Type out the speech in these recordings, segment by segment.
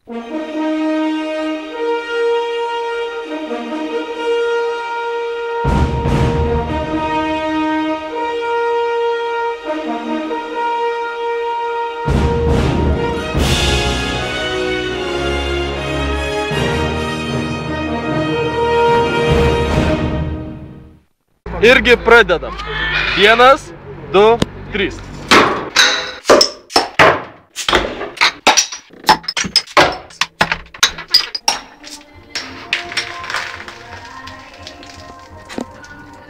Irgi pradedam. 1, 2, 3.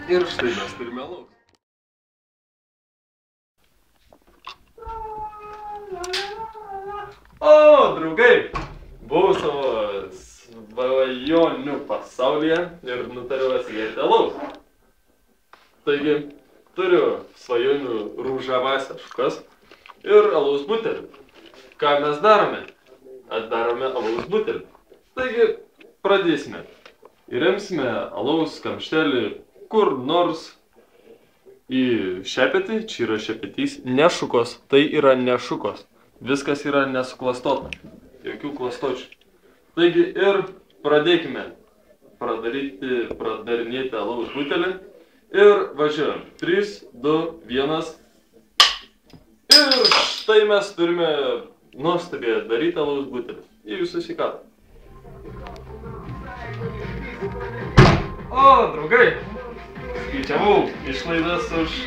Ir štai mes turime alaus. O, draugai, buvau savo svajonių pasaulyje ir nutariau atsigerti alaus. Taigi, turiu svajonių rūžavąsias šukas ir alaus butelį. Ką mes darome? Atdarome alaus butelį. Taigi, pradėsime. Įremsime alaus kamštelį kur nors į šepetį. Čia yra šepetys, ne šukos. Tai yra ne šukos. Viskas yra nesuklastota. Jokių klastočių. Taigi ir pradėkime pradarinėti alaus butelį. Ir važiuojam. 3, 2, 1. Ir štai mes turime nuostabiai daryti alaus butelį. Į jūsų sveikatą. O, draugai, skaičiavau išlaidas už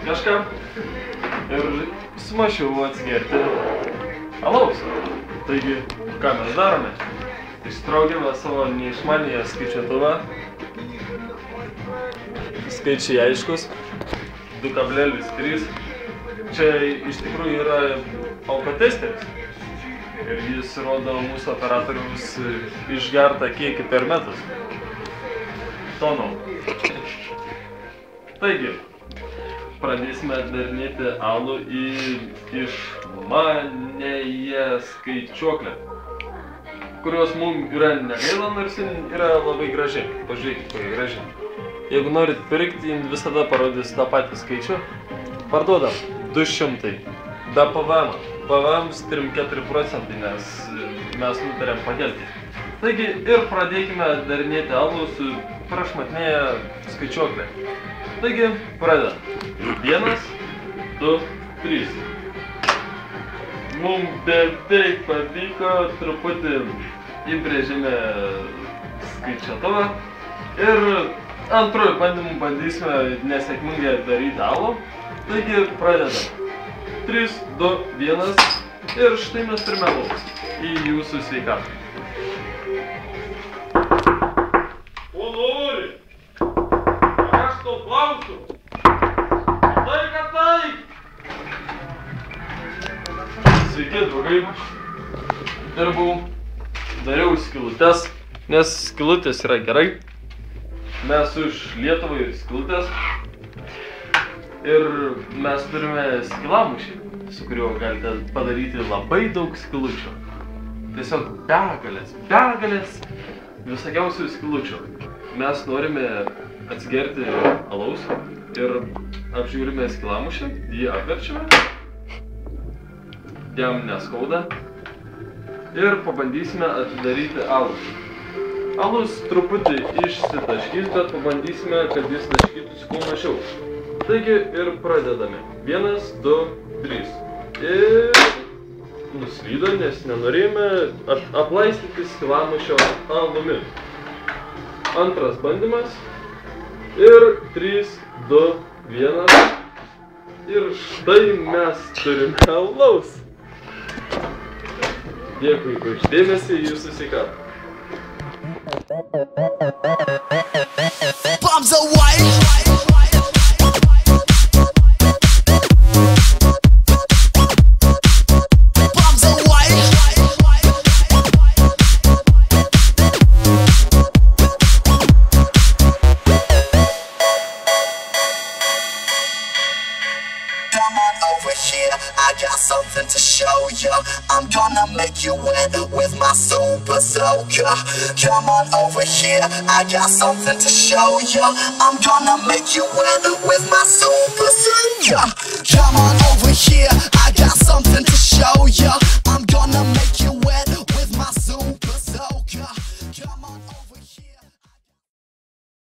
kažką ir sumašiau atsigerti alaus. Taigi, ką mes darome? Ištraukėme savo neišmanėją skaičiuotuvą. Skaičiai aiškus. 2,3. Čia iš tikrųjų yra alkotesteris. Ir jis rodo mūsų operatoriaus išgertą kiekį per metus. Tonų. Taigi, pradėsime atdarinėti alų į išmanėją skaičiuoklę, kurios mums yra negaila, nors yra labai graži. Pažiūrėkit, kokia graži. Jeigu norit pirkti, jums visada parodys tą patį skaičių. Parduodam 200. Be PVM. PVM 3-4%, nes mes nutarėm pakelti. Taigi ir pradėkime darinėti alų su prašmatnėja skaičiuoklė. Taigi pradedam. 1, 2, 3. Mums beveik pavyko, truputį įbrėžėme skaičiuotuvą. Ir antrųjų bandymų bandysime nesėkmingai daryti alų. Taigi pradedam. 3, 2, 1. Ir štai mes turime alaus. Į jūsų sveikatą. Ko nori? Aš to klausiu. Taip, kad taip. Sveiki, draugai. Dirbau, dariau skylutes, nes skylutės yra gerai. Mes už Lietuvą ir skylutės. Ir mes turime skylamušį, su kuriuo galite padaryti labai daug skylučių. Tiesiog begalės visokiausių skylučių. Mes norime atsigerti alaus ir apžiūrime skylamušį, jį apverčiame, jam neskauda ir pabandysime atidaryti alų. Alus truputį išsitaškys, bet pabandysime, kad jis taškytųsi kuo mažiau. Taigi ir pradedame. 1, 2, 3. Ir nuslydo, nes nenorėjome aplaistyti skylamušio alumi. Antras bandymas. Ir 3, 2, 1. Ir štai mes turime alaus. Dėkui už dėmesį į jūsų sveikatą. Bombs away. I got something to show you. I'm gonna make you win with my super soaker. Come on over here, I got something to show you. I'm gonna make you win with my super soaker. Come on over here, I got something to show you. I'm gonna make you win. over here.